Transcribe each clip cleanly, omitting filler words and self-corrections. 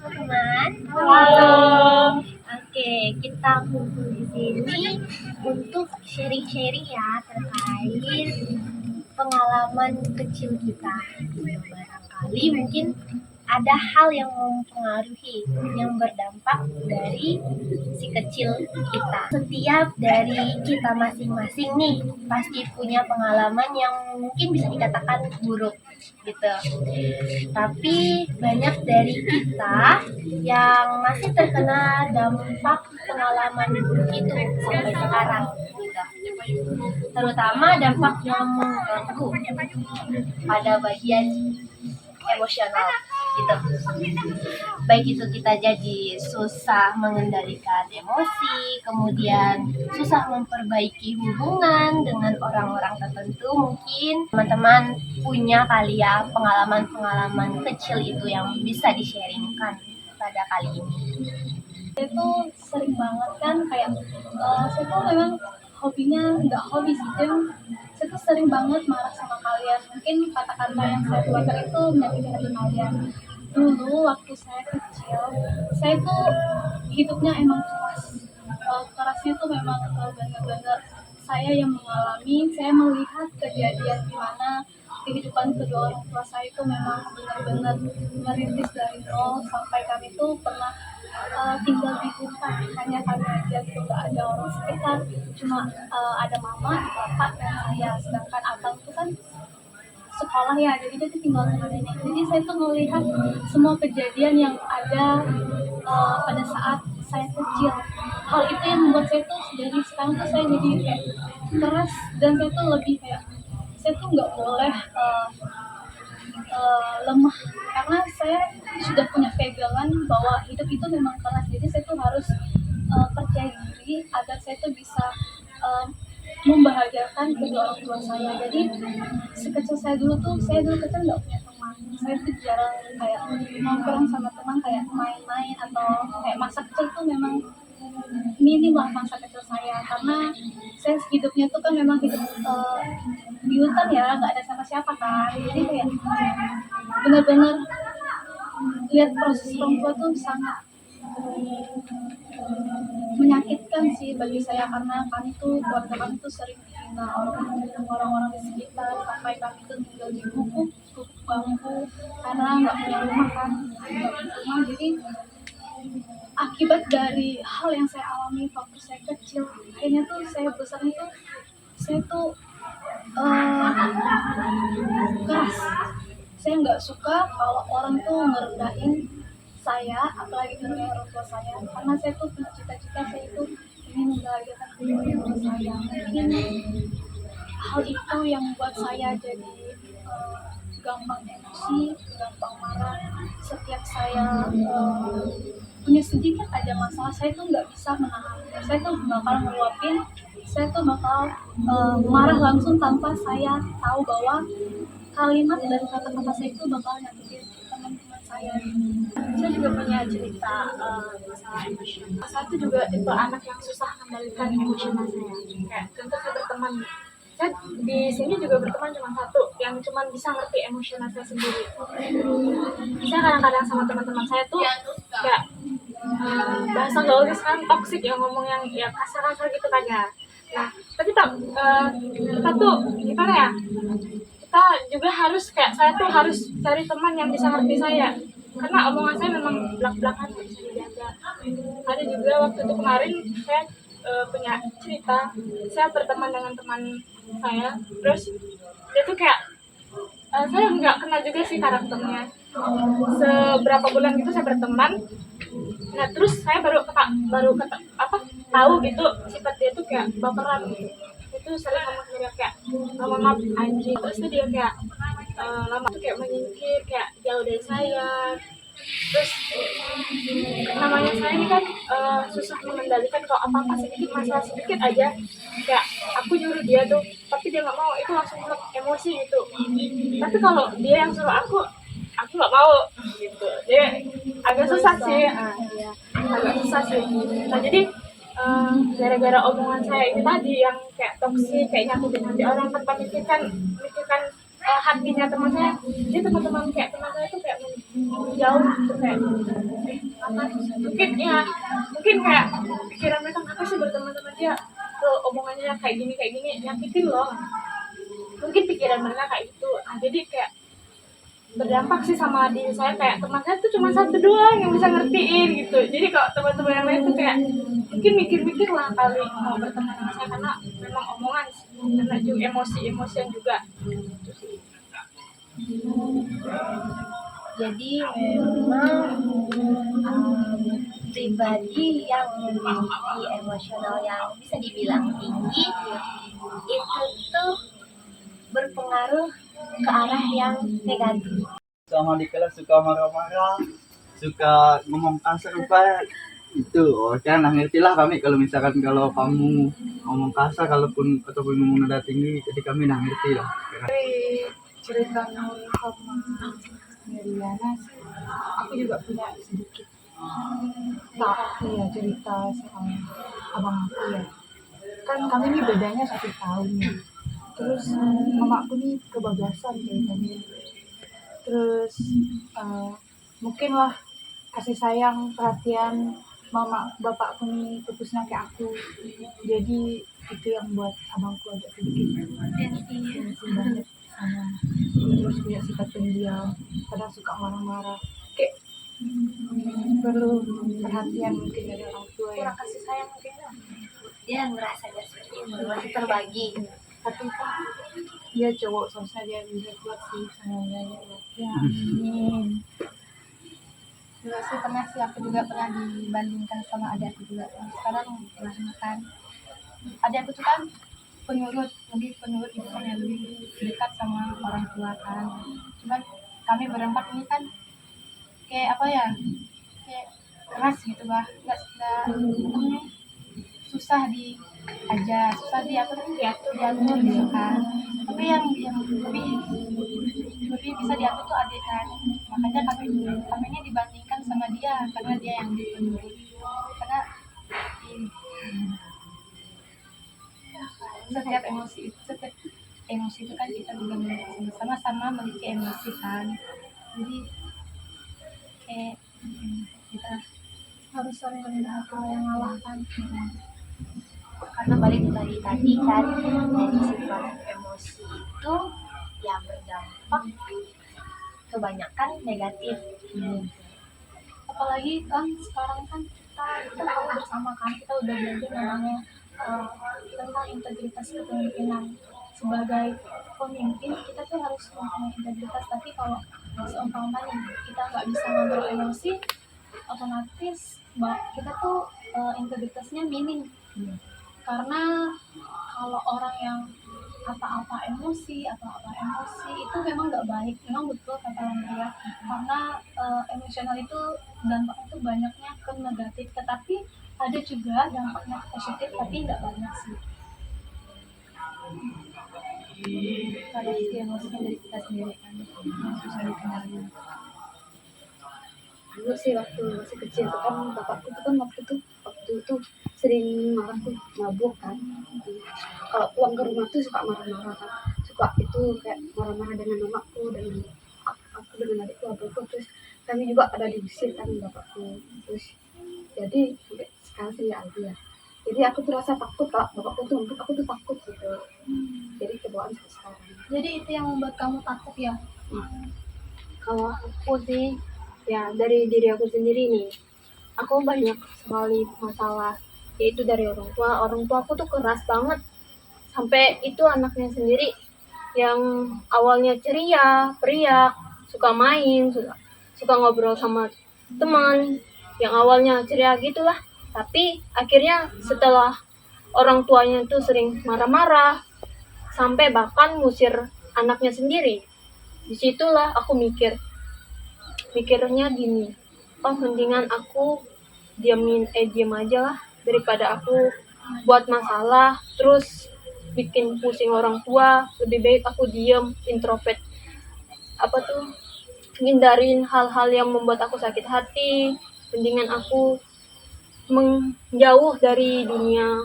teman-teman. Halo. Oke, kita kumpul di sini untuk sharing-sharing ya terkait pengalaman kecil kita. Barangkali mungkin ada hal yang mempengaruhi, yang berdampak dari si kecil kita. Setiap dari kita masing-masing nih pasti punya pengalaman yang mungkin bisa dikatakan buruk gitu. Tapi banyak dari kita yang masih terkena dampak pengalaman buruk itu sampai sekarang gitu. Terutama dampak yang mengganggu pada bagian emosional gitu. Baik itu kita jadi susah mengendalikan emosi, kemudian susah memperbaiki hubungan dengan orang-orang tertentu. Mungkin teman-teman punya kali ya pengalaman-pengalaman kecil itu yang bisa di-sharingkan pada kali ini. Itu sering banget kan kayak saya tuh memang hobinya nggak hobi sih, saya tuh sering banget marah sama kalian. Mungkin kata-kata yang saya keluarkan itu menyakiti hati kalian. Dulu waktu saya kecil, saya tuh hidupnya emang keras. Kerasnya tuh memang benar-benar saya yang mengalami, saya melihat kejadian di mana kehidupan kedua orang tua saya itu memang benar-benar merintis dari nol sampai kami tuh pernah tinggal di hutan, hanya kami aja gitu, nggak ada orang sekitar, cuma ada mama, bapak, dan saya. Sedangkan abang itu kan sekolah ya, jadi dia tuh tinggal sama nenek. Jadi saya tuh melihat semua kejadian yang ada pada saat saya kecil. Hal itu yang membuat saya tuh dari sekarang tuh saya jadi kayak keras, dan saya tuh lebih kayak saya tuh nggak boleh lemah, karena saya sudah punya pegangan bahwa hidup itu memang keras. Jadi saya tuh harus percaya diri agar saya tuh bisa membahagiakan kedua orang tua saya. Jadi sekecil saya dulu tuh, saya dulu kecil nggak punya teman, saya tuh jarang kayak nongkrong sama teman, kayak main-main atau kayak masa kecil tuh memang minim lah masa kecil saya, karena saya hidupnya tuh kan memang hidup di hutan ya, nggak ada siapa-siapa kan. Jadi kayak benar-benar lihat proses orang tua tuh sangat menyakitkan sih bagi saya, karena kami tuh keluarga kami tuh sering dihina orang-orang di sekitar, sampai kami tuh tinggal di gubuk bambu karena nggak punya rumah kan, nggak punya rumah. Jadi akibat dari hal yang saya alami waktu saya kecil, akhirnya tuh saya besar itu saya tuh keras. Saya nggak suka kalau orang tuh ngerendahin saya, apalagi ngerendahin orang tua saya, karena saya tuh punya cita-cita, saya itu ingin membahagiakan kedua orang tua saya. Mungkin hal itu yang membuat saya jadi gampang emosi, gampang marah. Setiap saya punya sedikit aja masalah, saya tuh nggak bisa menahan. Saya tuh bakal meluapin, saya tuh bakal marah langsung tanpa saya tahu bahwa kalimat dan kata-kata saya itu bakal nyakitin teman-teman saya. Saya juga punya cerita masalah emosional. Saya tuh juga tipe anak yang susah mengendalikan emosional saya. Kayak contoh saya berteman, saya di sini juga berteman cuma satu yang cuma bisa ngerti emosional saya sendiri. Saya kadang-kadang sama teman-teman saya tuh kayak bahasa gaulnya sekarang toksik ya, ngomong yang ya kasar-kasar gitu kan ya. Nah, tapi kita tuh gimana ya? Kita juga harus kayak saya tuh harus cari teman yang bisa ngerti saya, karena omongan saya memang belak-belakan, nggak bisa dijaga. Ada juga waktu itu kemarin saya punya cerita, saya berteman dengan teman saya, terus dia tuh kayak saya nggak kenal juga sih karakternya. Seberapa bulan gitu saya berteman, nah terus saya baru tahu gitu sifat dia tuh kayak baperan gitu. Itu sering ngomong kayak maaf anjing, terus tuh dia kayak lama tuh kayak menyingkir, kayak jauh dari saya. Terus namanya saya ini kan susah mengendalikan, kalau apa-apa sedikit masalah sedikit aja kayak aku nyuruh dia tuh, tapi dia nggak mau, itu langsung emosi gitu. Tapi kalau dia yang suruh aku nggak mau gitu. Dia agak susah sih, agak susah sih. Nah jadi gara-gara omongan saya ini tadi yang kayak toksik, kayak nyakitin hati orang, tanpa mikirkan hatinya teman saya, jadi teman-teman kayak teman saya tuh kayak jauh gitu kayak apa mungkin kayak pikiran mereka apa sih berteman sama dia, tuh omongannya kayak gini nyakitin loh, mungkin pikiran mereka kayak gitu. Nah, jadi kayak berdampak sih sama diri saya, kayak teman saya tuh cuma satu doang yang bisa ngertiin gitu. Jadi kalau teman-teman yang lain tuh kayak mungkin mikir-mikir lah kali mau berteman sama saya, karena memang omongan sih, karena juga emosian juga gitu sih. Jadi memang pribadi yang memiliki emosional yang bisa dibilang tinggi itu tuh berpengaruh ke arah yang negatif. Sama di kelas suka marah-marah, suka ngomong kasar apa itu. Oh kan ngerti lah kami kalau misalkan kalau kamu ngomong kasar kalaupun ataupun ngomong nada tinggi, jadi kami ngerti lah. Dari cerita Nur sama Meriana sih, aku juga punya sedikit ya cerita soal abang aku ya. Kan kami ini bedanya 1 tahun ya. Terus mama aku nih kebablasan ceritanya. Terus mungkin lah kasih sayang perhatian mama bapakku nih pupusnya kayak aku. Jadi itu yang buat abangku agak sedikit tensi banget sama, terus punya sifat pendiam, kadang suka marah-marah, kayak perlu perhatian mungkin dari orang tua ya. Kurang kasih sayang mungkin ya. Dia ngerasa seperti itu, masih terbagi. Tapi kan dia cowok, seharusnya dia bisa kuat sih sama dia ya. Amin. Juga sih pernah sih, aku juga pernah dibandingkan sama adik aku juga. Sekarang pernah makan. Adik aku tuh kan penurut itu kan yang lebih dekat sama orang tua kan. Cuman kami berempat ini kan kayak apa ya, kayak keras gitu bah, nggak susah diajar, susah diatur gitu kan. Tapi yang lebih bisa diatur tuh adik kan. Makanya kami ini dibandingkan sama dia karena dia yang penurut. Karena setiap emosi itu kan kita juga sama-sama memiliki emosi kan. Jadi kayak kita Harus sering melihat hal yang mengalahkan. Karena balik lagi tadi kan, dari sifat emosi itu yang berdampak kebanyakan negatif. Apalagi kan sekarang kan kita tahu bersama kan, kita udah belajar namanya tentang integritas kepemimpinan. Sebagai pemimpin kita tuh harus mempunyai integritas, tapi kalau seumpamanya kita nggak bisa ngontrol emosi, otomatis kita tuh integritasnya minim. Karena kalau orang yang apa-apa emosi itu memang nggak baik, memang betul kata Andrea, karena emosional itu dampaknya itu banyaknya ke negatif, tetapi ada juga dampaknya positif tapi nggak banyak sih. ada sih emosinya dari kita sendiri kan, yang susah dikendalikan. Dulu sih waktu masih kecil tuh kan bapakku tuh kan waktu itu sering marah tuh, mabuk kan. Kalau pulang ke rumah tuh suka marah-marah kan, suka itu kayak marah-marah dengan mamaku, dengan aku dengan adikku, abangku. Terus kami juga ada diusir kan bapakku. Terus jadi sampai sekarang sih ya ya. Jadi aku tuh rasa takut kalau bapakku tuh untuk aku tuh takut gitu. Jadi kebawaan sampai sekarang. Jadi itu yang membuat kamu takut ya? Kalau aku sih ya dari diri aku sendiri nih, aku banyak sekali masalah, yaitu dari orang tua. Orang tua aku tuh keras banget, sampai itu anaknya sendiri yang awalnya ceria, periak, suka main, suka ngobrol sama teman, yang awalnya ceria gitulah. Tapi akhirnya setelah orang tuanya tuh sering marah-marah, sampai bahkan ngusir anaknya sendiri, disitulah aku mikirnya gini, oh mendingan aku diam aja lah daripada aku buat masalah terus bikin pusing orang tua. Lebih baik aku diam, introvert, hindarin hal-hal yang membuat aku sakit hati. Mendingan aku menjauh dari dunia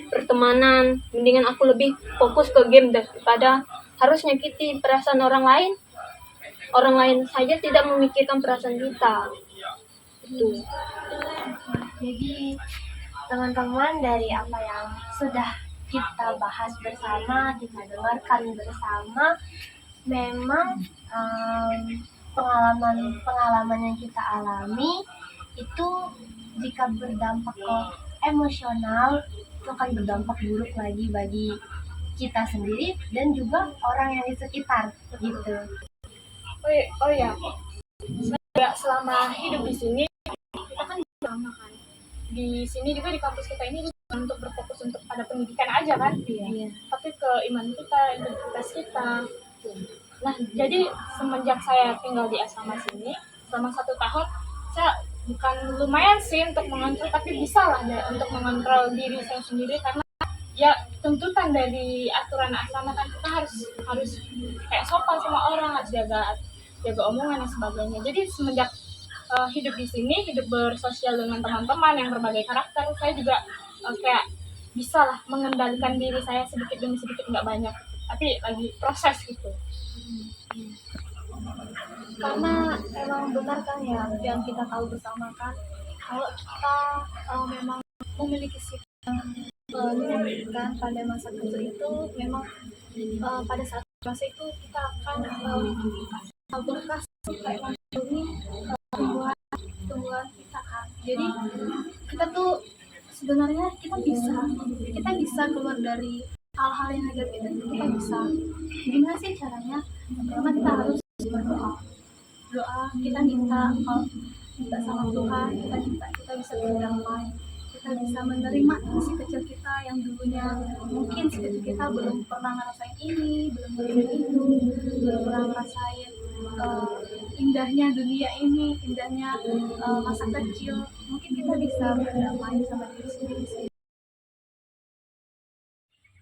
pertemanan, mendingan aku lebih fokus ke game daripada harus nyakiti perasaan orang lain. Orang lain saja tidak memikirkan perasaan kita. Itu. Jadi teman-teman, dari apa yang sudah kita bahas bersama, kita dengarkan bersama, memang pengalaman yang kita alami itu jika berdampak ke emosional itu akan berdampak buruk lagi bagi kita sendiri dan juga orang yang di sekitar gitu. Oh ya, saya selama hidup di sini kita kan sama kan. Di sini juga di kampus kita ini bukan untuk berfokus untuk pada pendidikan aja kan, Iya. tapi ke iman kita, identitas kita. Nah, jadi semenjak saya tinggal di asrama sini selama 1 tahun, saya bukan lumayan sih untuk mengontrol, tapi bisa lah untuk mengontrol diri saya sendiri, karena ya tuntutan dari aturan asrama kan kita harus kayak sopan sama orang, harus jaga omongan dan sebagainya. Jadi semenjak hidup di sini, hidup bersosial dengan teman-teman yang berbagai karakter, saya juga kayak bisa lah mengendalikan diri saya sedikit demi sedikit, nggak banyak, tapi lagi proses gitu. Karena emang benar kan ya yang kita tahu bersama kan, kalau kita memang memiliki sifat menyakitkan pada masa kecil itu, memang pada saat masa itu kita akan berkas kayak menghubungi tumbuhan kita kan. Jadi kita tuh sebenarnya kita bisa keluar dari hal-hal yang negatif itu, kita bisa. Gimana sih caranya? Pertama kita harus berdoa. Kita minta sama Tuhan, kita bisa berdamai, kita bisa menerima si kecil kita yang dulunya mungkin si kecil kita belum pernah ngerasain ini, belum ngerasain itu, belum pernah ngerasain indahnya dunia ini, indahnya masa kecil. Mungkin kita bisa berdamai sama diri sendiri.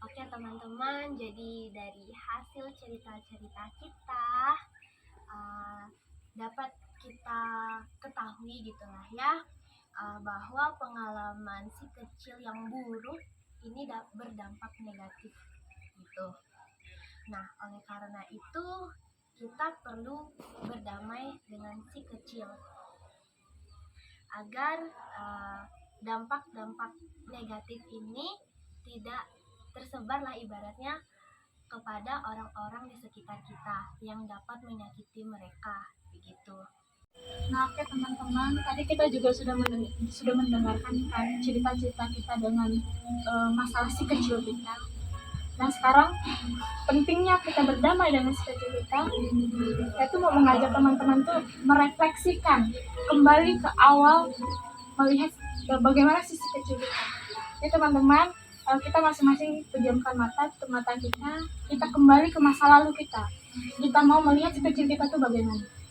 Oke teman-teman, jadi dari hasil cerita-cerita kita dapat kita ketahui gitulah ya, bahwa pengalaman si kecil yang buruk ini berdampak negatif gitu. Nah, oleh karena itu kita perlu berdamai dengan si kecil agar dampak-dampak negatif ini tidak tersebar lah ibaratnya kepada orang-orang di sekitar kita yang dapat menyakiti mereka begitu. Nah, oke teman-teman, tadi kita juga sudah mendengarkan kan cerita-cerita kita dengan masalah si kecil kita. Nah, sekarang pentingnya kita berdamai dengan si kecil kita. Saya tuh mau mengajak teman-teman tuh merefleksikan kembali ke awal, melihat bagaimana sih si kecil kita. Jadi teman-teman, kita masing-masing pejamkan tutup mata kita kembali ke masa lalu kita. Kita mau melihat si kecil kita tuh bagaimana.